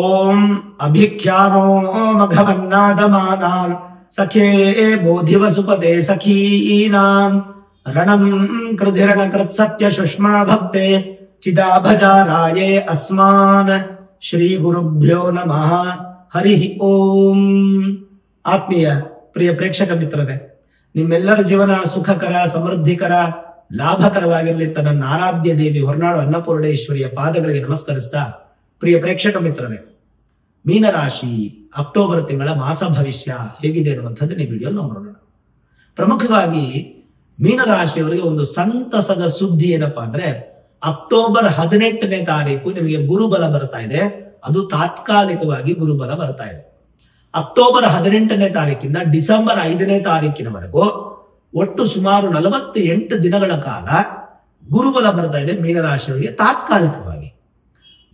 ಓಂ ಅಭಿಖ್ಯಾನೋ ಮಘವನ್ನಾದಮಾನಾಂ ಸಖೇ ಬೋಧಿವಸುಪದೇ ಸಖೀನಾಂ ರಣಂ ಕೃಧಿರಣ ಕೃತ್ ಸತ್ಯ ಸುಷ್ಮಾ ಭಕ್ತೆ ಚಿದಾಭಜಾರಾಯೇ ಅಸ್ಮಾನ್ ಶ್ರೀ ಗುರುಭ್ಯೋ ನಮಃ ಹರಿ ಓಂ. ಆತ್ಮೀಯ ಪ್ರಿಯ ಪ್ರೇಕ್ಷಕ ಮಿತ್ರರೇ, ನಿಮ್ಮೆಲ್ಲರ ಜೀವನ ಸುಖಕರ, ಸಮೃದ್ಧಿಕರ, ಲಾಭಕರವಾಗಿರಲಿ ಅಂತ ನನ್ನ ಆರಾಧ್ಯ ದೇವಿ ಹೊರನಾಡು ಅನ್ನಪೂರ್ಣೇಶ್ವರಿಯ ಪಾದಗಳಿಗೆ ನಮಸ್ಕರಿಸ್ತಾ, ಪ್ರಿಯ ಪ್ರೇಕ್ಷಕ ಮಿತ್ರರೇ, ಮೀನರಾಶಿ ಅಕ್ಟೋಬರ್ ತಿಂಗಳ ಮಾಸ ಭವಿಷ್ಯ ಹೇಗಿದೆ ಅನ್ನುವಂಥದ್ದು ಈ ವಿಡಿಯೋ ನೋಡೋಣ. ಪ್ರಮುಖವಾಗಿ ಮೀನರಾಶಿಯವರಿಗೆ ಒಂದು ಸಂತಸದ ಸುದ್ದಿ ಏನಪ್ಪಾ ಅಂದ್ರೆ, ಅಕ್ಟೋಬರ್ 18ನೇ ತಾರೀಕು ನಿಮಗೆ ಗುರುಬಲ ಬರ್ತಾ ಇದೆ. ಅದು ತಾತ್ಕಾಲಿಕವಾಗಿ ಗುರುಬಲ ಬರ್ತಾ ಇದೆ. ಅಕ್ಟೋಬರ್ 18ನೇ ತಾರೀಕಿಂದ ಡಿಸೆಂಬರ್ 5ನೇ ತಾರೀಕಿನವರೆಗೂ ಒಟ್ಟು ಸುಮಾರು 48 ದಿನಗಳ ಕಾಲ ಗುರುಬಲ ಬರ್ತಾ ಇದೆ ಮೀನರಾಶಿಯವರಿಗೆ ತಾತ್ಕಾಲಿಕವಾಗಿ.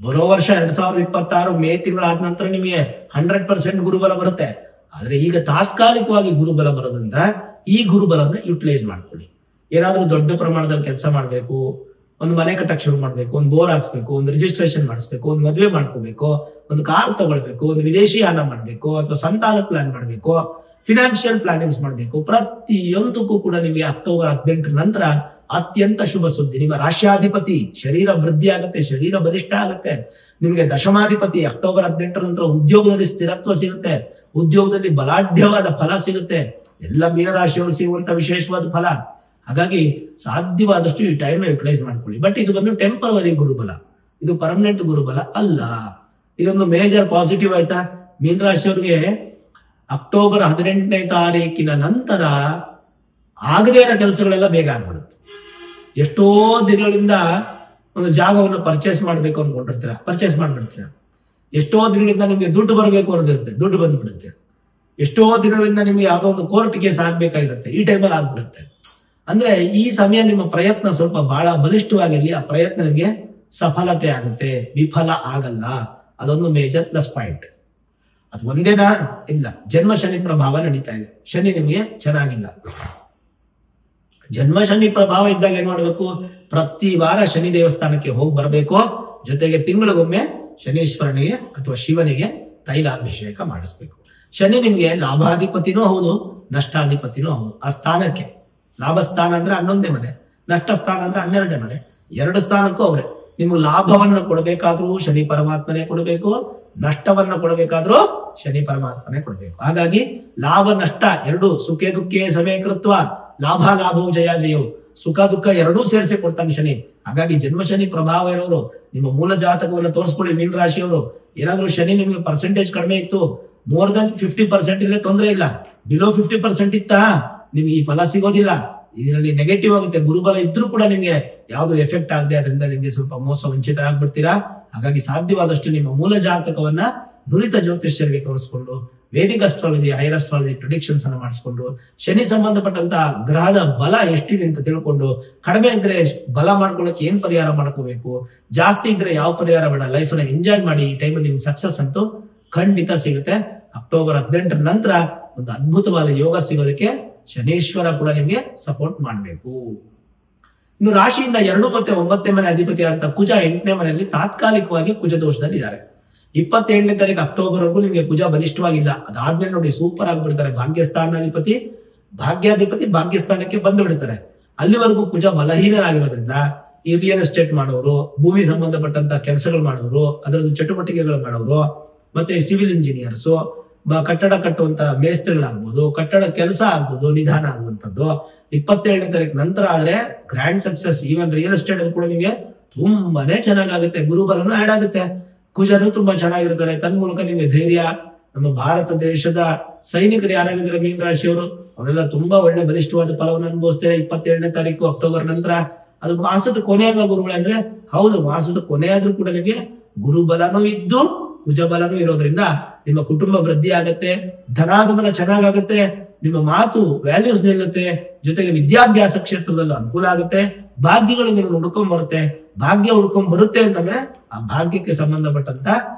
ಬರೋ ವರ್ಷ 2026 ಮೇ ತಿಂಗಳಾದ ನಂತರ ನಿಮಗೆ 100% ಗುರುಬಲ ಬರುತ್ತೆ. ಆದ್ರೆ ಈಗ ತಾತ್ಕಾಲಿಕವಾಗಿ ಗುರುಬಲ ಬರೋದ್ರಿಂದ ಈ ಗುರುಬಲವನ್ನು ಯುಟಿಲೈಸ್ ಮಾಡ್ಕೊಳ್ಳಿ. ಏನಾದ್ರೂ ದೊಡ್ಡ ಪ್ರಮಾಣದಲ್ಲಿ ಕೆಲಸ ಮಾಡಬೇಕು, ಒಂದು ಮನೆ ಕಟ್ಟಕ್ಕೆ ಶುರು ಮಾಡ್ಬೇಕು, ಒಂದು ಬೋರ್ ಹಾಕ್ಸ್ಬೇಕು, ಒಂದು ರಿಜಿಸ್ಟ್ರೇಷನ್ ಮಾಡಿಸ್ಬೇಕು, ಒಂದು ಮದುವೆ ಮಾಡ್ಕೋಬೇಕು, ಒಂದು ಕಾರ್ ತಗೊಳ್ಬೇಕು, ಒಂದು ವಿದೇಶಿ ಯಾನ ಮಾಡಬೇಕು, ಅಥವಾ ಸಂತಾನ ಪ್ಲಾನ್ ಮಾಡಬೇಕು, ಫಿನಾನ್ಷಿಯಲ್ ಪ್ಲಾನಿಂಗ್ಸ್ ಮಾಡಬೇಕು, ಪ್ರತಿಯೊಂದಕ್ಕೂ ಕೂಡ ನಿಮಗೆ ಅಕ್ಟೋಬರ್ 18 ನಂತರ ಅತ್ಯಂತ ಶುಭ ಸುದ್ದಿ. ನಿಮ್ಮ ರಾಶ್ಯಾಧಿಪತಿ ಶರೀರ ವೃದ್ಧಿ ಆಗುತ್ತೆ, ಶರೀರ ಬಲಿಷ್ಠ ಆಗುತ್ತೆ. ನಿಮಗೆ ದಶಮಾಧಿಪತಿ ಅಕ್ಟೋಬರ್ 18 ನಂತರ ಉದ್ಯೋಗದಲ್ಲಿ ಸ್ಥಿರತ್ವ ಸಿಗುತ್ತೆ, ಉದ್ಯೋಗದಲ್ಲಿ ಬಲಾಢ್ಯವಾದ ಫಲ ಸಿಗುತ್ತೆ. ಎಲ್ಲ ಮೀನರಾಶಿಯವರು ಸಿಗುವಂತ ವಿಶೇಷವಾದ ಫಲ. ಹಾಗಾಗಿ ಸಾಧ್ಯವಾದಷ್ಟು ಈ ಟೈಮ್ ಯುಟಿಲೈಸ್ ಮಾಡ್ಕೊಳ್ಳಿ. ಬಟ್ ಇದು ಬಂದು ಟೆಂಪರರಿ ಗುರುಬಲ, ಇದು ಪರ್ಮನೆಂಟ್ ಗುರುಬಲ ಅಲ್ಲ. ಇದೊಂದು ಮೇಜರ್ ಪಾಸಿಟಿವ್ ಆಯ್ತಾ. ಮೀನರಾಶಿಯವರಿಗೆ ಅಕ್ಟೋಬರ್ 18ನೇ ತಾರೀಕಿನ ನಂತರ ಆಗದೇ ಇರೋ ಕೆಲಸಗಳೆಲ್ಲ ಬೇಗ ಆಗ್ಬಿಡುತ್ತೆ. ಎಷ್ಟೋ ದಿನಗಳಿಂದ ಒಂದು ಜಾಗವನ್ನು ಪರ್ಚೇಸ್ ಮಾಡ್ಬೇಕು ಅನ್ಕೊಂಡಿರ್ತೀರ, ಪರ್ಚೇಸ್ ಮಾಡ್ಬಿಡ್ತೀರ. ಎಷ್ಟೋ ದಿನಗಳಿಂದ ನಿಮ್ಗೆ ದುಡ್ಡು ಬರಬೇಕು ಅನ್ನೋದಿರುತ್ತೆ, ದುಡ್ಡು ಬಂದ್ಬಿಡುತ್ತೆ. ಎಷ್ಟೋ ದಿನಗಳಿಂದ ನಿಮ್ಗೆ ಯಾವುದೋ ಒಂದು ಕೋರ್ಟ್ ಕೇಸ್ ಆಗ್ಬೇಕಾಗಿರುತ್ತೆ, ಈ ಟೈಮಲ್ಲಿ ಆಗ್ಬಿಡುತ್ತೆ. ಅಂದ್ರೆ ಈ ಸಮಯ ನಿಮ್ಮ ಪ್ರಯತ್ನ ಸ್ವಲ್ಪ ಬಹಳ ಬಲಿಷ್ಠವಾಗಿರ್ಲಿ, ಆ ಪ್ರಯತ್ನ ನಿಮಗೆ ಸಫಲತೆ ಆಗುತ್ತೆ, ವಿಫಲ ಆಗಲ್ಲ. ಅದೊಂದು ಮೇಜರ್ ಪ್ಲಸ್ ಪಾಯಿಂಟ್. ಅದು ಒಂದೇನಾ? ಇಲ್ಲ, ಜನ್ಮ ಶನಿ ಪ್ರಭಾವ ನಡೀತಾ ಇದೆ. ಶನಿ ನಿಮಗೆ ಚೆನ್ನಾಗಿಲ್ಲ. ಜನ್ಮ ಶನಿ ಪ್ರಭಾವ ಇದ್ದಾಗ ಏನ್ ಮಾಡ್ಬೇಕು? ಪ್ರತಿ ವಾರ ಶನಿ ದೇವಸ್ಥಾನಕ್ಕೆ ಹೋಗಿ ಬರಬೇಕು. ಜೊತೆಗೆ ತಿಂಗಳಿಗೊಮ್ಮೆ ಶನೀಶ್ವರನಿಗೆ ಅಥವಾ ಶಿವನಿಗೆ ತೈಲಾಭಿಷೇಕ ಮಾಡಿಸ್ಬೇಕು. ಶನಿ ನಿಮ್ಗೆ ಲಾಭಾಧಿಪತಿನೂ ಹೌದು, ನಷ್ಟಾಧಿಪತಿನೂ ಹೌದು. ಆ ಸ್ಥಾನಕ್ಕೆ, ಲಾಭ ಸ್ಥಾನ ಅಂದ್ರೆ 11ನೇ ಮನೆ, ನಷ್ಟ ಸ್ಥಾನ ಅಂದ್ರೆ 12ನೇ ಮನೆ, 2 ಸ್ಥಾನಕ್ಕೂ ಅವ್ರೆ. ನಿಮ್ಗೆ ಲಾಭವನ್ನು ಕೊಡಬೇಕಾದ್ರೂ ಶನಿ ಪರಮಾತ್ಮನೇ ಕೊಡಬೇಕು, ನಷ್ಟವನ್ನ ಕೊಡಬೇಕಾದ್ರೂ ಶನಿ ಪರಮಾತ್ಮನೇ ಕೊಡಬೇಕು. ಹಾಗಾಗಿ ಲಾಭ ನಷ್ಟ ಎರಡು, ಸುಖೇ ದುಃಖೇ ಸಮೇ ಕೃತ್ವ ಲಾಭ ಲಾಭವು ಜಯ ಜಯವು, ಸುಖ ದುಃಖ ಎರಡೂ ಸೇರಿಸಿ ಕೊಡ್ತಾನೆ ಶನಿ. ಹಾಗಾಗಿ ಜನ್ಮ ಶನಿ ಪ್ರಭಾವ ಇರೋರು ನಿಮ್ಮ ಮೂಲ ಜಾತಕವನ್ನು ತೋರಿಸ್ಕೊಳ್ಳಿ. ಮೀನ ರಾಶಿಯವರು ಏನಾದ್ರೂ ಶನಿ ನಿಮ್ಗೆ ಪರ್ಸೆಂಟೇಜ್ ಕಡಿಮೆ ಇತ್ತು, ಮೋರ್ ದನ್ 50% ಇದ್ರೆ ತೊಂದರೆ ಇಲ್ಲ, ಬಿಲೋ 50% ಇತ್ತಾ ನಿಮ್ಗೆ ಈ ಫಲ ಸಿಗೋದಿಲ್ಲ. ಇದರಲ್ಲಿ ನೆಗೆಟಿವ್ ಆಗುತ್ತೆ. ಗುರುಬಲ ಇದ್ರೂ ಕೂಡ ನಿಮ್ಗೆ ಯಾವ್ದು ಎಫೆಕ್ಟ್ ಆಗದೆ, ಅದರಿಂದ ನಿಮ್ಗೆ ಸ್ವಲ್ಪ ಮೋಸ ವಂಚಿತರಾಗ್ಬಿಡ್ತೀರಾ. ಹಾಗಾಗಿ ಸಾಧ್ಯವಾದಷ್ಟು ನಿಮ್ಮ ಮೂಲ ಜಾತಕವನ್ನ ನುರಿತ ಜ್ಯೋತಿಷ್ಯರಿಗೆ ತೋರಿಸ್ಕೊಂಡು, ವೇದಿಕ್ ಅಸ್ಟ್ರಾಲಜಿ, ಹೈರ್ ಅಸ್ಟ್ರಾಲಜಿ ಪ್ರಿಡಿಕ್ಷನ್ಸ್ ಅನ್ನು ಮಾಡಿಸ್ಕೊಂಡು, ಶನಿ ಸಂಬಂಧಪಟ್ಟಂತ ಗ್ರಹದ ಬಲ ಎಷ್ಟಿದೆ ಅಂತ ತಿಳ್ಕೊಂಡು, ಕಡಿಮೆ ಇದ್ರೆ ಬಲ ಮಾಡ್ಕೊಳ್ಳೋಕೆ ಏನ್ ಪರಿಹಾರ ಮಾಡ್ಕೋಬೇಕು, ಜಾಸ್ತಿ ಇದ್ರೆ ಯಾವ ಪರಿಹಾರ ಬೇಡ, ಲೈಫ್ ನ ಎಂಜಾಯ್ ಮಾಡಿ. ಈ ಟೈಮಲ್ಲಿ ನಿಮ್ಗೆ ಸಕ್ಸಸ್ ಅಂತೂ ಖಂಡಿತ ಸಿಗುತ್ತೆ. ಅಕ್ಟೋಬರ್ 18 ನಂತರ ಒಂದು ಅದ್ಭುತವಾದ ಯೋಗ ಸಿಗೋದಕ್ಕೆ ಶನೀಶ್ವರ ಕೂಡ ನಿಮ್ಗೆ ಸಪೋರ್ಟ್ ಮಾಡಬೇಕು. ಇನ್ನು ರಾಶಿಯಿಂದ 2 ಮತ್ತೆ 9ನೇ ಮನೆ ಅಧಿಪತಿ ಅಂತ ಕುಜ 8ನೇ ಮನೆಯಲ್ಲಿ ತಾತ್ಕಾಲಿಕವಾಗಿ ಕುಜ ದೋಷದಲ್ಲಿ ಇದ್ದಾರೆ. 27ನೇ ತಾರೀಕು ಅಕ್ಟೋಬರ್ ವರೆಗೂ ನಿಮಗೆ ಕುಜ ಬಲಿಷ್ಠವಾಗಿಲ್ಲ. ಅದಾದ್ಮೇಲೆ ನೋಡಿ ಸೂಪರ್ ಆಗಿಬಿಡ್ತಾರೆ. ಭಾಗ್ಯಸ್ಥಾನಾಧಿಪತಿ ಭಾಗ್ಯಸ್ಥಾನಕ್ಕೆ ಬಂದು ಬಿಡ್ತಾರೆ. ಅಲ್ಲಿವರೆಗೂ ಕುಜ ಬಲಹೀನರಾಗಿರೋದ್ರಿಂದ ಈ ರಿಯಲ್ ಎಸ್ಟೇಟ್ ಮಾಡೋರು, ಭೂಮಿ ಸಂಬಂಧಪಟ್ಟಂತ ಕೆಲಸಗಳು ಮಾಡೋರು, ಅದರದ್ದು ಚಟುವಟಿಕೆಗಳು ಮಾಡೋರು, ಮತ್ತೆ ಸಿವಿಲ್ ಇಂಜಿನಿಯರ್ಸು, ಕಟ್ಟಡ ಕಟ್ಟುವಂತ ಮೇಸ್ತ್ರಿಗಳಾಗ್ಬೋದು, ಕಟ್ಟಡ ಕೆಲಸ ಆಗ್ಬೋದು, ನಿಧಾನ ಆಗುವಂತದ್ದು 27ನೇ ತಾರೀಕು ನಂತರ ಆದ್ರೆ grand success. Even real estate ಅಲ್ಲಿ ಕೂಡ ನಿಮಗೆ ತುಂಬಾನೇ ಚೆನ್ನಾಗುತ್ತೆ. ಗುರುಬಲನು ಆಡ್ ಆಗುತ್ತೆ, ಕುಜನು ತುಂಬಾ ಚೆನ್ನಾಗಿರ್ತಾರೆ. ತನ್ಮೂಲಕ ನಿಮಗೆ ಧೈರ್ಯ. ನಮ್ಮ ಭಾರತ ದೇಶದ ಸೈನಿಕರು ಯಾರಾಗಿದ್ದಾರೆ ಮೀನ ರಾಶಿಯವರು, ಅವರೆಲ್ಲ ತುಂಬಾ ಒಳ್ಳೆ ಬಲಿಷ್ಠವಾದ ಫಲವನ್ನು ಅನುಭವಿಸ್ತಾರೆ 27ನೇ ತಾರೀಕು ಅಕ್ಟೋಬರ್ ನಂತರ. ಅದು ಮಾಸದ ಕೊನೆಯಾಗ ಗುರುಗಳೇ ಅಂದ್ರೆ ಹೌದು, ಮಾಸದ ಕೊನೆಯಾದ್ರೂ ಕೂಡ ನಿಮಗೆ ಗುರುಬಲನೂ ಇದ್ದು ಕುಜಬಲನೂ ಇರೋದ್ರಿಂದ ನಿಮ್ಮ ಕುಟುಂಬ ವೃದ್ಧಿ ಆಗತ್ತೆ, ಧನಾಗಮನ ಚೆನ್ನಾಗಾಗುತ್ತೆ, ನಿಮ್ಮ ಮಾತು ವ್ಯಾಲ್ಯೂಸ್ ನಿಲ್ಲುತ್ತೆ, ಜೊತೆಗೆ ವಿದ್ಯಾಭ್ಯಾಸ ಕ್ಷೇತ್ರದಲ್ಲೂ ಅನುಕೂಲ ಆಗುತ್ತೆ. ಭಾಗ್ಯಗಳು ನೀವು ಹುಡ್ಕೊಂಡ್ ಬರುತ್ತೆ. ಭಾಗ್ಯ ಹುಡ್ಕೊಂಡ್ ಬರುತ್ತೆ ಅಂತಂದ್ರೆ ಆ ಭಾಗ್ಯಕ್ಕೆ ಸಂಬಂಧಪಟ್ಟಂತ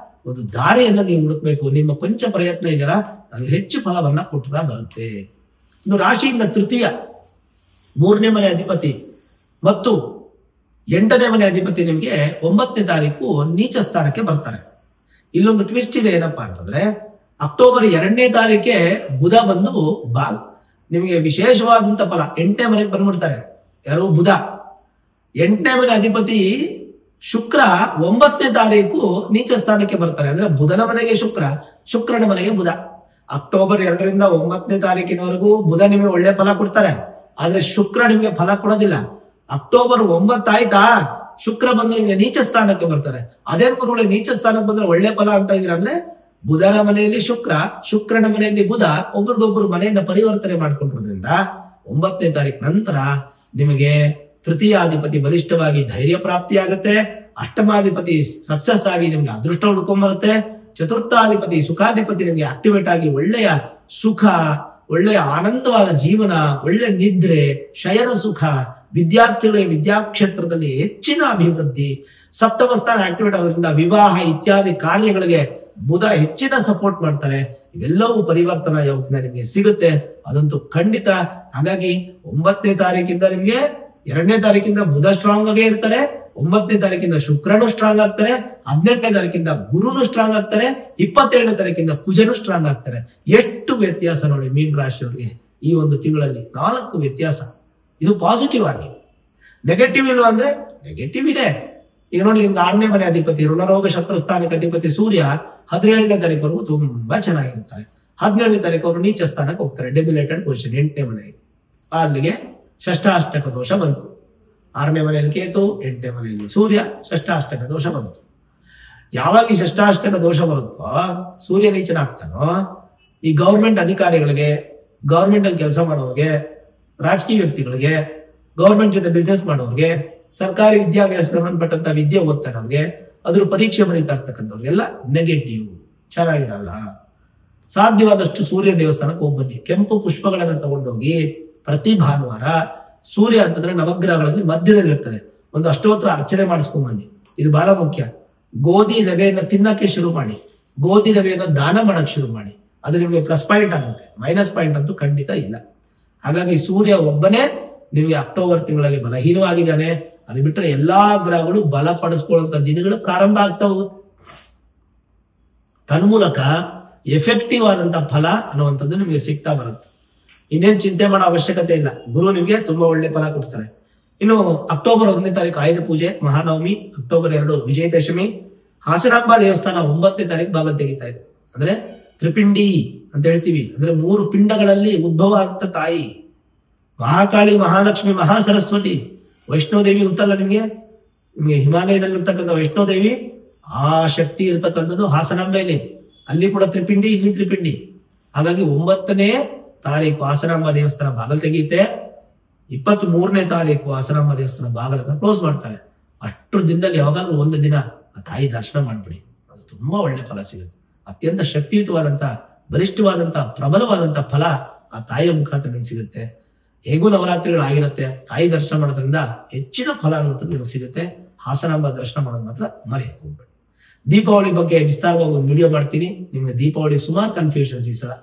ಒಂದು ದಾರಿಯನ್ನ ನೀವು ಹುಡುಕ್ಬೇಕು. ನಿಮ್ಮ ಕೊಂಚ ಪ್ರಯತ್ನ ಇದೆಯಲ್ಲ, ಅದು ಹೆಚ್ಚು ಫಲವನ್ನ ಕೊಟ್ಟದ ಬರುತ್ತೆ. ಇನ್ನು ರಾಶಿಯಿಂದ ತೃತೀಯ 3ನೇ ಮನೆ ಅಧಿಪತಿ ಮತ್ತು 8ನೇ ಮನೆ ಅಧಿಪತಿ ನಿಮ್ಗೆ 9ನೇ ತಾರೀಕು ನೀಚ ಸ್ಥಾನಕ್ಕೆ ಬರ್ತಾರೆ. ಇಲ್ಲೊಂದು ಟ್ವಿಸ್ಟ್ ಇದೆ, ಏನಪ್ಪಾ ಅಂತಂದ್ರೆ ಅಕ್ಟೋಬರ್ 2ನೇ ತಾರೀಕೆ ಬುಧ ಬಂದು ನಿಮಗೆ ವಿಶೇಷವಾದಂತ ಫಲ 8ನೇ ಮನೆಗೆ ಬಂದ್ಬಿಡ್ತಾರೆ. ಯಾರು? ಬುಧ. 8ನೇ ಮನೆ ಅಧಿಪತಿ ಶುಕ್ರ 9ನೇ ತಾರೀಕು ನೀಚ ಸ್ಥಾನಕ್ಕೆ ಬರ್ತಾರೆ. ಅಂದ್ರೆ ಬುಧನ ಮನೆಗೆ ಶುಕ್ರ, ಶುಕ್ರನ ಮನೆಗೆ ಬುಧ. ಅಕ್ಟೋಬರ್ 2ರಿಂದ 9ನೇ ತಾರೀಕಿನವರೆಗೂ ಬುಧ ನಿಮಗೆ ಒಳ್ಳೆ ಫಲ ಕೊಡ್ತಾರೆ, ಆದ್ರೆ ಶುಕ್ರ ನಿಮಗೆ ಫಲ ಕೊಡೋದಿಲ್ಲ. ಅಕ್ಟೋಬರ್ 9 ಆಯ್ತಾ, ಶುಕ್ರ ಬಂದು ನಿಮಗೆ ನೀಚ ಸ್ಥಾನಕ್ಕೆ ಬರ್ತಾರೆ. ಅದೇನ್ ಗುರುಗಳೇ ನೀಚ ಸ್ಥಾನಕ್ಕೆ ಬಂದ್ರೆ ಒಳ್ಳೆ ಫಲ ಅಂತ ಇದೀರ ಅಂದ್ರೆ, ಬುಧನ ಮನೆಯಲ್ಲಿ ಶುಕ್ರ, ಶುಕ್ರನ ಮನೆಯಲ್ಲಿ ಬುಧ ಒಬ್ರಿಗೊಬ್ರು ಮನೆಯನ್ನ ಪರಿವರ್ತನೆ ಮಾಡ್ಕೊಂಡಿರೋದ್ರಿಂದ 9ನೇ ತಾರೀಕು ನಂತರ ನಿಮಗೆ ತೃತೀಯಾಧಿಪತಿ ಬಲಿಷ್ಠವಾಗಿ ಧೈರ್ಯ ಪ್ರಾಪ್ತಿ ಆಗುತ್ತೆ. ಅಷ್ಟಮಾಧಿಪತಿ ಸಕ್ಸಸ್ ಆಗಿ ನಿಮ್ಗೆ ಅದೃಷ್ಟ ಹುಡ್ಕೊಂಡ್ಬರುತ್ತೆ. ಚತುರ್ಥಾಧಿಪತಿ ಸುಖಾಧಿಪತಿ ನಿಮ್ಗೆ ಆಕ್ಟಿವೇಟ್ ಆಗಿ ಒಳ್ಳೆಯ ಸುಖ, ಒಳ್ಳೆಯ ಆನಂದವಾದ ಜೀವನ, ಒಳ್ಳೆ ನಿದ್ರೆ, ಶಯನ ಸುಖ, ವಿದ್ಯಾರ್ಥಿಗಳಿಗೆ ವಿದ್ಯಾಕ್ಷೇತ್ರದಲ್ಲಿ ಹೆಚ್ಚಿನ ಅಭಿವೃದ್ಧಿ. ಸಪ್ತಮ ಸ್ಥಾನ ಆಕ್ಟಿವೇಟ್ ಆಗೋದ್ರಿಂದ ವಿವಾಹ ಇತ್ಯಾದಿ ಕಾರ್ಯಗಳಿಗೆ ಬುಧ ಹೆಚ್ಚಿನ ಸಪೋರ್ಟ್ ಮಾಡ್ತಾರೆ. ಇವೆಲ್ಲವೂ ಪರಿವರ್ತನಾ ಯೋಗದಿಂದ ನಿಮಗೆ ಸಿಗುತ್ತೆ, ಅದಂತೂ ಖಂಡಿತ. ಹಾಗಾಗಿ 9ನೇ ತಾರೀಕಿಂದ ನಿಮ್ಗೆ 2ನೇ ತಾರೀಕಿಂದ ಬುಧ ಸ್ಟ್ರಾಂಗ್ ಆಗೇ ಇರ್ತಾರೆ, 9ನೇ ತಾರೀಕಿಂದ ಶುಕ್ರನು ಸ್ಟ್ರಾಂಗ್ ಆಗ್ತಾರೆ, 18ನೇ ತಾರೀಕಿಂದ ಗುರುನು ಸ್ಟ್ರಾಂಗ್ ಆಗ್ತಾರೆ, 27ನೇ ತಾರೀಕಿಂದ ಕುಜನು ಸ್ಟ್ರಾಂಗ್ ಆಗ್ತಾರೆ. ಎಷ್ಟು ವ್ಯತ್ಯಾಸ ನೋಡಿ ಮೀನ ರಾಶಿಯವರಿಗೆ ಈ ಒಂದು ತಿಂಗಳಲ್ಲಿ, 4 ವ್ಯತ್ಯಾಸ. ಇದು ಪಾಸಿಟಿವ್ ಆಗಿ. ನೆಗೆಟಿವ್ ಇಲ್ವಾ ಅಂದ್ರೆ ನೆಗೆಟಿವ್ ಇದೆ. ಈಗ ನೋಡಿ, ನಿಮ್ಗೆ 6ನೇ ಮನೆ ಅಧಿಪತಿ ಋಣರೋಗ ಶತ್ರುಸ್ಥಾನಕ್ಕೆ ಅಧಿಪತಿ ಸೂರ್ಯ 17ನೇ ತಾರೀಕವರೆಗೂ ತುಂಬಾ ಚೆನ್ನಾಗಿರ್ತಾರೆ. 17ನೇ ತಾರೀಕು ಅವರು ನೀಚ ಸ್ಥಾನಕ್ಕೆ ಹೋಗ್ತಾರೆ, ಡೆಬಿಲೇಟೆಡ್ ಪೊಸಿಷನ್ 8ನೇ ಮನೆಗೆ. ಅಲ್ಲಿಗೆ ಷಷ್ಠಾಷ್ಟಕ ದೋಷ ಬಂತು. 6ನೇ ಮನೆಯಲ್ಲಿ ಕೇತು, 8ನೇ ಮನೆಯಲ್ಲಿ ಸೂರ್ಯ, ಷಷ್ಠಾಷ್ಟಕ ದೋಷ ಬಂತು. ಯಾವಾಗ ಈ ಷಷ್ಠಾಷ್ಟಕ ದೋಷ ಬರುತ್ತೋ, ಸೂರ್ಯ ನೀಚನಾಗ್ತಾನೋ, ಈ ಗೌರ್ಮೆಂಟ್ ಅಧಿಕಾರಿಗಳಿಗೆ, ಗೌರ್ಮೆಂಟ್ ಅಲ್ಲಿ ಕೆಲಸ ಮಾಡೋರಿಗೆ, ರಾಜಕೀಯ ವ್ಯಕ್ತಿಗಳಿಗೆ, ಗೌರ್ಮೆಂಟ್ ಜೊತೆ ಬಿಸ್ನೆಸ್ ಮಾಡೋರಿಗೆ, ಸರ್ಕಾರಿ ವಿದ್ಯಾಭ್ಯಾಸ ಸಂಬಂಧಪಟ್ಟಂತ ವಿದ್ಯೆ ಓದ್ತಾರವ್ರಿಗೆ, ಅದ್ರ ಪರೀಕ್ಷೆ ಬರೀತಾ ಇರ್ತಕ್ಕಂಥವ್ರಿಗೆಲ್ಲ ನೆಗೆಟಿವ್, ಚೆನ್ನಾಗಿರಲ್ಲ. ಸಾಧ್ಯವಾದಷ್ಟು ಸೂರ್ಯ ದೇವಸ್ಥಾನಕ್ಕೆ ಹೋಗ್ಬನ್ನಿ. ಕೆಂಪು ಪುಷ್ಪಗಳನ್ನ ತಗೊಂಡೋಗಿ ಪ್ರತಿ ಭಾನುವಾರ, ಸೂರ್ಯ ಅಂತಂದ್ರೆ ನವಗ್ರಹಗಳಲ್ಲಿ ಮಧ್ಯದಲ್ಲಿ ಇರ್ತಾರೆ, ಒಂದು ಅಷ್ಟೋತ್ರ ಅರ್ಚನೆ ಮಾಡಿಸ್ಕೊಂಡ್ ಬನ್ನಿ. ಇದು ಬಹಳ ಮುಖ್ಯ. ಗೋಧಿ ರವೆಯನ್ನ ತಿನ್ನಕ್ಕೆ ಶುರು ಮಾಡಿ, ಗೋಧಿ ರವೆಯನ್ನ ದಾನ ಮಾಡಕ್ ಶುರು ಮಾಡಿ. ಅದು ನಿಮಗೆ ಪ್ಲಸ್ ಪಾಯಿಂಟ್ ಆಗುತ್ತೆ, ಮೈನಸ್ ಪಾಯಿಂಟ್ ಅಂತೂ ಖಂಡಿತ ಇಲ್ಲ. ಹಾಗಾಗಿ ಸೂರ್ಯ ಒಬ್ಬನೇ ನಿಮಗೆ ಅಕ್ಟೋಬರ್ ತಿಂಗಳಲ್ಲಿ ಬಲಹೀನವಾಗಿದ್ದಾನೆ. ಅದು ಬಿಟ್ಟರೆ ಎಲ್ಲಾ ಗ್ರಹಗಳು ಬಲಪಡಿಸ್ಕೊಳ್ಳುವಂತ ದಿನಗಳು ಪ್ರಾರಂಭ ಆಗ್ತಾ ಹೋಗುತ್ತೆ. ತನ್ಮೂಲಕ ಎಫೆಕ್ಟಿವ್ ಆದಂತಹ ಫಲ ಅನ್ನುವಂಥದ್ದು ನಿಮಗೆ ಸಿಗ್ತಾ ಬರುತ್ತೆ. ಇನ್ನೇನ್ ಚಿಂತೆ ಮಾಡೋ ಅವಶ್ಯಕತೆ ಇಲ್ಲ. ಗುರು ನಿಮಗೆ ತುಂಬಾ ಒಳ್ಳೆ ಫಲ ಕೊಡ್ತಾರೆ. ಇನ್ನು ಅಕ್ಟೋಬರ್ 1ನೇ ತಾರೀಕು ಆಯುಧ ಪೂಜೆ, ಮಹಾನವಮಿ, ಅಕ್ಟೋಬರ್ 2 ವಿಜಯದಶಮಿ, ಹಾಸನಾಂಬ ದೇವಸ್ಥಾನ 9ನೇ ತಾರೀಕು ಭಾಗ ತೆಗಿತಾ ಇದೆ. ಅಂದ್ರೆ ತ್ರಿಪಿಂಡಿ ಅಂತ ಹೇಳ್ತೀವಿ, ಅಂದ್ರೆ 3 ಪಿಂಡಗಳಲ್ಲಿ ಉದ್ಭವ ಆಗ್ತ ತಾಯಿ ಮಹಾಕಾಳಿ, ಮಹಾಲಕ್ಷ್ಮಿ, ಮಹಾಸರಸ್ವತಿ. ವೈಷ್ಣೋದೇವಿ ಗೊತ್ತಲ್ಲ ನಿಮ್ಗೆ ಹಿಮಾಲಯದಲ್ಲಿರ್ತಕ್ಕಂಥ ವೈಷ್ಣೋದೇವಿ, ಆ ಶಕ್ತಿ ಇರ್ತಕ್ಕಂಥದ್ದು ಹಾಸನಾಂಬೆಯಲ್ಲಿ. ಅಲ್ಲಿ ಕೂಡ ತ್ರಿಪಿಂಡಿ, ಇಲ್ಲಿ ತ್ರಿಪಿಂಡಿ. ಹಾಗಾಗಿ 9ನೇ ತಾರೀಕು ಹಾಸನಾಂಬ ದೇವಸ್ಥಾನ ಬಾಗಿಲು ತೆಗೆಯುತ್ತೆ. 23ನೇ ತಾರೀಕು ಹಾಸನಾಂಬ ದೇವಸ್ಥಾನ ಬಾಗಿಲನ್ನ ಕ್ಲೋಸ್ ಮಾಡ್ತಾರೆ. ಅಷ್ಟು ದಿನದಲ್ಲಿ ಯಾವಾಗಾದ್ರೂ ಒಂದು ದಿನ ಆ ತಾಯಿ ದರ್ಶನ ಮಾಡ್ಬಿಡಿ, ಅದು ತುಂಬಾ ಒಳ್ಳೆ ಫಲ ಸಿಗುತ್ತೆ. ಅತ್ಯಂತ ಶಕ್ತಿಯುತವಾದಂತ, ಬಲಿಷ್ಠವಾದಂತ, ಪ್ರಬಲವಾದಂತ ಫಲ ಆ ತಾಯಿಯ ಮುಖಾಂತರ ನಿಮ್ಗೆ ಸಿಗುತ್ತೆ. ಹೇಗೂ ನವರಾತ್ರಿಗಳು ಆಗಿರುತ್ತೆ, ತಾಯಿ ದರ್ಶನ ಮಾಡೋದ್ರಿಂದ ಹೆಚ್ಚಿನ ಫಲ ಅನ್ನುವಂಥದ್ದು ನಿಮಗೆ ಸಿಗುತ್ತೆ. ಹಾಸನಾಂಬ ದರ್ಶನ ಮಾಡೋದು ಮಾತ್ರ ಮರೆಯಕ್ಕೆ ಹೋಗ್ಬೇಡಿ. ದೀಪಾವಳಿ ಬಗ್ಗೆ ವಿಸ್ತಾರವಾಗಿ ಒಂದು ವಿಡಿಯೋ ಮಾಡ್ತೀನಿ. ನಿಮ್ಗೆ ದೀಪಾವಳಿ ಸುಮಾರು ಕನ್ಫ್ಯೂಷನ್ಸ್ ಈ ಸಲ,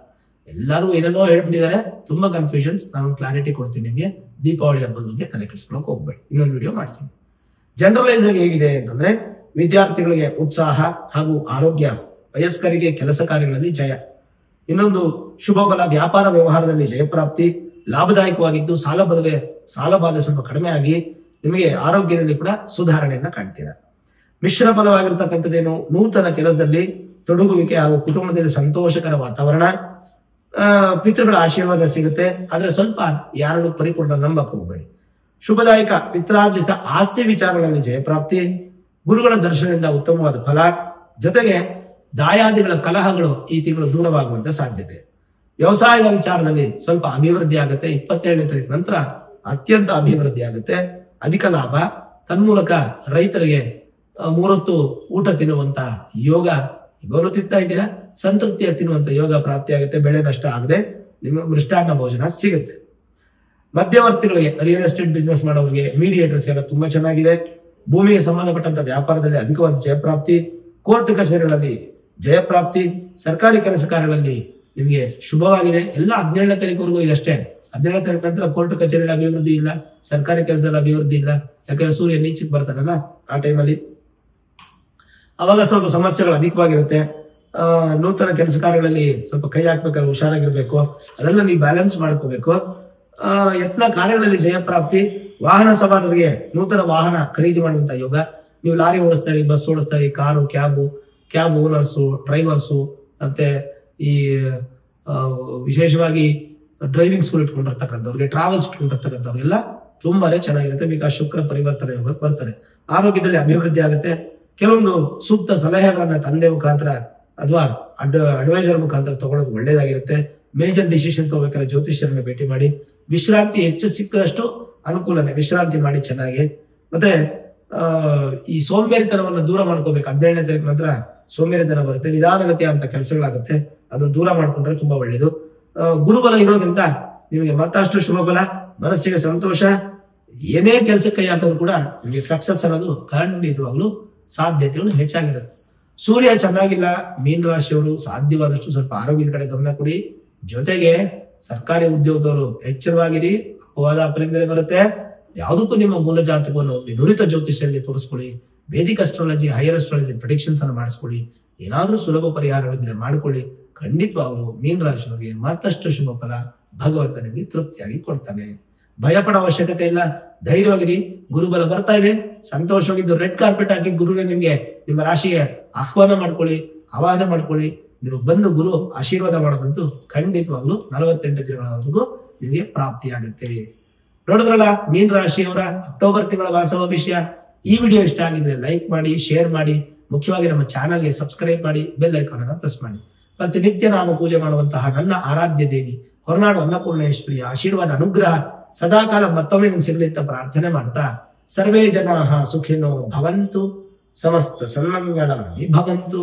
ಎಲ್ಲರೂ ಏನೇನೋ ಹೇಳ್ಬಿಟ್ಟಿದ್ದಾರೆ, ತುಂಬಾ ಕನ್ಫ್ಯೂಷನ್ಸ್. ನಾನು ಕ್ಲಾರಿಟಿ ಕೊಡ್ತೀನಿ ನಿಮಗೆ. ದೀಪಾವಳಿ ಹಬ್ಬದ ಬಗ್ಗೆ ತಲೆ ಕೆಡಿಸ್ಕೊಳಕ್ ಹೋಗ್ಬೇಡಿ, ಇನ್ನೊಂದು ವಿಡಿಯೋ ಮಾಡ್ತೀನಿ. ಜನರಲೈಸ್ ಆಗಿ ಹೇಗಿದೆ ಅಂತಂದ್ರೆ, ವಿದ್ಯಾರ್ಥಿಗಳಿಗೆ ಉತ್ಸಾಹ ಹಾಗೂ ಆರೋಗ್ಯ, ವಯಸ್ಕರಿಗೆ ಕೆಲಸ ಕಾರ್ಯಗಳಲ್ಲಿ ಜಯ. ಇನ್ನೊಂದು ಶುಭ ಫಲ, ವ್ಯಾಪಾರ ವ್ಯವಹಾರದಲ್ಲಿ ಜಯಪ್ರಾಪ್ತಿ, ಲಾಭದಾಯಕವಾಗಿದ್ದು ಸಾಲಬಾಧೆ ಸ್ವಲ್ಪ ಕಡಿಮೆ ಆಗಿ ನಿಮಗೆ ಆರೋಗ್ಯದಲ್ಲಿ ಕೂಡ ಸುಧಾರಣೆಯನ್ನ ಕಾಣ್ತೀರಾ. ಮಿಶ್ರ ಫಲವಾಗಿರ್ತಕ್ಕಂಥದ್ದೇನು, ನೂತನ ಕೆಲಸದಲ್ಲಿ ತೊಡಗುವಿಕೆ ಹಾಗೂ ಕುಟುಂಬದಲ್ಲಿ ಸಂತೋಷಕರ ವಾತಾವರಣ, ಪಿತೃಗಳ ಆಶೀರ್ವಾದ ಸಿಗುತ್ತೆ. ಆದ್ರೆ ಸ್ವಲ್ಪ ಯಾರನ್ನು ಪರಿಪೂರ್ಣ ನಂಬಕ್ಕೆ ಹೋಗಬೇಡಿ. ಶುಭದಾಯಕ ಪಿತ್ರಾರ್ಜಿತ ಆಸ್ತಿ ವಿಚಾರಗಳಲ್ಲಿ ಜಯಪ್ರಾಪ್ತಿ, ಗುರುಗಳ ದರ್ಶನದಿಂದ ಉತ್ತಮವಾದ ಫಲ, ಜೊತೆಗೆ ದಾಯಾದಿಗಳ ಕಲಹಗಳು ಈ ತಿಂಗಳು ದೂರವಾಗುವಂತ ಸಾಧ್ಯತೆ. ವ್ಯವಸಾಯದ ವಿಚಾರದಲ್ಲಿ ಸ್ವಲ್ಪ ಅಭಿವೃದ್ಧಿ ಆಗುತ್ತೆ. 27ನೇ ತಾರೀಕು ನಂತರ ಅತ್ಯಂತ ಅಭಿವೃದ್ಧಿ ಆಗುತ್ತೆ, ಅಧಿಕ ಲಾಭ. ತನ್ಮೂಲಕ ರೈತರಿಗೆ 3 ಹೊತ್ತು ಊಟ ತಿನ್ನುವಂತ ಯೋಗ, ಇವರು ತಿಂತಾ ಇದ್ದೀರಾ, ಸಂತೃಪ್ತಿಯ ತಿನ್ನುವಂತ ಯೋಗ ಪ್ರಾಪ್ತಿ ಆಗುತ್ತೆ. ಬೆಳೆ ನಷ್ಟ ಆಗದೆ ನಿಮಗೆ ಮೃಷ್ಟಾನ್ನ ಭೋಜನ ಸಿಗುತ್ತೆ. ಮಧ್ಯವರ್ತಿಗಳಿಗೆ, ರಿಯಲ್ ಎಸ್ಟೇಟ್ ಬಿಸ್ನೆಸ್ ಮಾಡೋರಿಗೆ, ಮೀಡಿಯೇಟರ್ಸ್ ಎಲ್ಲ ತುಂಬಾ ಚೆನ್ನಾಗಿದೆ. ಭೂಮಿಗೆ ಸಂಬಂಧಪಟ್ಟಂತ ವ್ಯಾಪಾರದಲ್ಲಿ ಅಧಿಕವಾದ ಜಯಪ್ರಾಪ್ತಿ, ಕೋರ್ಟ್ ಕಚೇರಿಗಳಲ್ಲಿ ಜಯಪ್ರಾಪ್ತಿ, ಸರ್ಕಾರಿ ಕೆಲಸ ಕಾರ್ಯಗಳಲ್ಲಿ ನಿಮಗೆ ಶುಭವಾಗಿದೆ. ಎಲ್ಲ 17ನೇ ತಾರೀಕುವರೆಗೂ ಇದಷ್ಟೇ. 17ನೇ ತಾರೀಕು ನಂತರ ಕೋರ್ಟ್ ಕಚೇರಿಯಲ್ಲಿ ಅಭಿವೃದ್ಧಿ ಇಲ್ಲ, ಸರ್ಕಾರಿ ಕೆಲಸದಲ್ಲಿ ಅಭಿವೃದ್ಧಿ ಇಲ್ಲ. ಯಾಕಂದ್ರೆ ಸೂರ್ಯ ನೀಚಕ್ಕೆ ಬರ್ತಾನಲ್ಲ ಆ ಟೈಮಲ್ಲಿ. ಅವಾಗ ಸ್ವಲ್ಪ ಸಮಸ್ಯೆಗಳು ಅಧಿಕವಾಗಿರುತ್ತೆ. ನೂತನ ಕೆಲಸ ಕಾರ್ಯಗಳಲ್ಲಿ ಸ್ವಲ್ಪ ಕೈ ಹಾಕ್ಬೇಕಾದ್ರೆ ಹುಷಾರಾಗಿರ್ಬೇಕು. ಅದೆಲ್ಲ ನೀವು ಬ್ಯಾಲೆನ್ಸ್ ಮಾಡ್ಕೋಬೇಕು. ಯತ್ನ ಕಾರ್ಯಗಳಲ್ಲಿ ಜಯಪ್ರಾಪ್ತಿ. ವಾಹನ ಸವಾರರಿಗೆ ನೂತನ ವಾಹನ ಖರೀದಿ ಮಾಡುವಂತ ಯೋಗ. ನೀವು ಲಾರಿ ಓಡಿಸ್ತಾರೆ, ಬಸ್ ಓಡಿಸ್ತಾರೆ, ಕಾರು, ಕ್ಯಾಬ್ ಓನರ್ಸು, ಡ್ರೈವರ್ಸು, ಮತ್ತೆ ಈ ವಿಶೇಷವಾಗಿ ಡ್ರೈವಿಂಗ್ ಸ್ಕೂಲ್ ಇಟ್ಕೊಂಡಿರ್ತಕ್ಕಂಥವ್ರಿಗೆ, ಟ್ರಾವೆಲ್ಸ್ ಇಟ್ಕೊಂಡಿರ್ತಕ್ಕಂಥವ್ರಿಗೆಲ್ಲ ತುಂಬಾನೇ ಚೆನ್ನಾಗಿರುತ್ತೆ. ಬಿಕಾಸ್ ಶುಕ್ರ ಪರಿವರ್ತನೆ ಯೋಗಕ್ಕೆ ಬರ್ತಾರೆ. ಆರೋಗ್ಯದಲ್ಲಿ ಅಭಿವೃದ್ಧಿ ಆಗುತ್ತೆ. ಕೆಲವೊಂದು ಸೂಕ್ತ ಸಲಹೆಗಳನ್ನ ತಂದೆ ಮುಖಾಂತರ ಅಥವಾ ಅಡ್ವೈಸರ್ ಮುಖಾಂತರ ತಗೊಳ್ಳೋದು ಒಳ್ಳೇದಾಗಿರುತ್ತೆ. ಮೇಜರ್ ಡಿಸಿಷನ್ ತಗೋಬೇಕಾದ್ರೆ ಜ್ಯೋತಿಷ್ಯರನ್ನ ಭೇಟಿ ಮಾಡಿ. ವಿಶ್ರಾಂತಿ ಹೆಚ್ಚು ಸಿಕ್ಕದಷ್ಟು ಅನುಕೂಲನೇ. ವಿಶ್ರಾಂತಿ ಮಾಡಿ ಚೆನ್ನಾಗಿ. ಮತ್ತೆ ಈ ಸೋಂಬೇರಿತನವನ್ನು ದೂರ ಮಾಡ್ಕೋಬೇಕು. 17ನೇ ತಾರೀಕು ನಂತರ ಸೋಂಬೇರಿತನ ಬರುತ್ತೆ, ನಿಧಾನಗತಿಯ ಅಂತ ಕೆಲಸಗಳಾಗುತ್ತೆ. ಅದನ್ನು ದೂರ ಮಾಡ್ಕೊಂಡ್ರೆ ತುಂಬಾ ಒಳ್ಳೇದು. ಗುರುಬಲ ಇರೋದ್ರಿಂದ ನಿಮಗೆ ಮತ್ತಷ್ಟು ಶುಭಬಲ, ಮನಸ್ಸಿಗೆ ಸಂತೋಷ. ಏನೇ ಕೆಲಸಕ್ಕೆ ಕೈ ಹಾಕಿದ್ರು ಕೂಡ ನಿಮಗೆ ಸಕ್ಸಸ್ ಅನ್ನೋದು ಖಂಡಿತವಾಗ್ಲೂ ಸಾಧ್ಯತೆಗಳು ಹೆಚ್ಚಾಗಿರುತ್ತೆ. ಸೂರ್ಯ ಚೆನ್ನಾಗಿಲ್ಲ ಮೀನ ರಾಶಿಯವರು ಸಾಧ್ಯವಾದಷ್ಟು ಸ್ವಲ್ಪ ಆರೋಗ್ಯದ ಕಡೆ ಗಮನ ಕೊಡಿ. ಜೊತೆಗೆ ಸರ್ಕಾರಿ ಉದ್ಯೋಗದವರು ಎಚ್ಚರವಾಗಿರಿ. ಅಪವಾದ ಅಪರಿಂದಲೇ ಬರುತ್ತೆ. ಯಾವುದಕ್ಕೂ ನಿಮ್ಮ ಮೂಲ ಜಾತಕವನ್ನು ನುರಿತ ಜ್ಯೋತಿಷ್ಯರಿಗೆ ತೋರಿಸ್ಕೊಳ್ಳಿ. Vedic astrology, higher astrology predictions ಅನ್ನು ಮಾಡಿಸ್ಕೊಳ್ಳಿ. ಏನಾದ್ರೂ ಸುಲಭ ಪರಿಹಾರಗಳಿದ್ರೆ ಮಾಡ್ಕೊಳ್ಳಿ. ಖಂಡಿತವಾಗ್ಲು ಮೀನ ರಾಶಿಯವರಿಗೆ ಮತ್ತಷ್ಟು ಶುಭ ಫಲ ಭಗವಂತ ನಿಮಗೆ ತೃಪ್ತಿಯಾಗಿ ಕೊಡ್ತಾನೆ. ಭಯಪಡೋ ಅವಶ್ಯಕತೆ ಇಲ್ಲ. ಧೈರ್ಯವಾಗಿರಿ. ಗುರುಬಲ ಬರ್ತಾ ಇದೆ. ಸಂತೋಷವಾಗಿದ್ದು ರೆಡ್ ಕಾರ್ಪೆಟ್ ಹಾಕಿ ಗುರುವೇ ನಿಮ್ಗೆ ನಿಮ್ಮ ರಾಶಿಗೆ ಆಹ್ವಾನ ಮಾಡ್ಕೊಳ್ಳಿ, ಆವಾಹನೆ ಮಾಡ್ಕೊಳ್ಳಿ. ನೀವು ಬಂದು ಗುರು ಆಶೀರ್ವಾದ ಮಾಡೋದಂತೂ ಖಂಡಿತವಾಗ್ಲು 48 ದಿನಗಳವರೆಗೂ ನಿಮಗೆ ಪ್ರಾಪ್ತಿಯಾಗುತ್ತೆ. ನೋಡಿದ್ರಲ್ಲ ಮೀನ ರಾಶಿಯವರ ಅಕ್ಟೋಬರ್ ತಿಂಗಳ ವಾಸ್ತವ ವಿಷಯ. ಈ ವಿಡಿಯೋ ಇಷ್ಟ ಆಗಿದ್ರೆ ಲೈಕ್ ಮಾಡಿ, ಶೇರ್ ಮಾಡಿ, ಮುಖ್ಯವಾಗಿ ನಮ್ಮ ಚಾನಲ್ಗೆ ಸಬ್ಸ್ಕ್ರೈಬ್ ಮಾಡಿ, ಬೆಲ್ ಐಕಾನ್ ಅನ್ನು ಪ್ರೆಸ್ ಮಾಡಿ. ಪ್ರತಿನಿತ್ಯ ನಾನು ಪೂಜೆ ಮಾಡುವಂತಹ ನನ್ನ ಆರಾಧ್ಯ ದೇವಿ ಹೊರನಾಡು ಅನ್ನಪೂರ್ಣೇಶ್ವರಿಯ ಆಶೀರ್ವಾದ ಅನುಗ್ರಹ ಸದಾಕಾಲ ಮತ್ತೊಮ್ಮೆ ನಿಮ್ಗೆ ಸಿಗಲಿ ಅಂತ ಪ್ರಾರ್ಥನೆ ಮಾಡ್ತಾ, ಸರ್ವೇ ಜನಾಃ ಸುಖಿನೋ ಭವಂತು, ಸಮಸ್ತ ಸನ್ಮಂಗಳಾನಿ ಭವಂತು.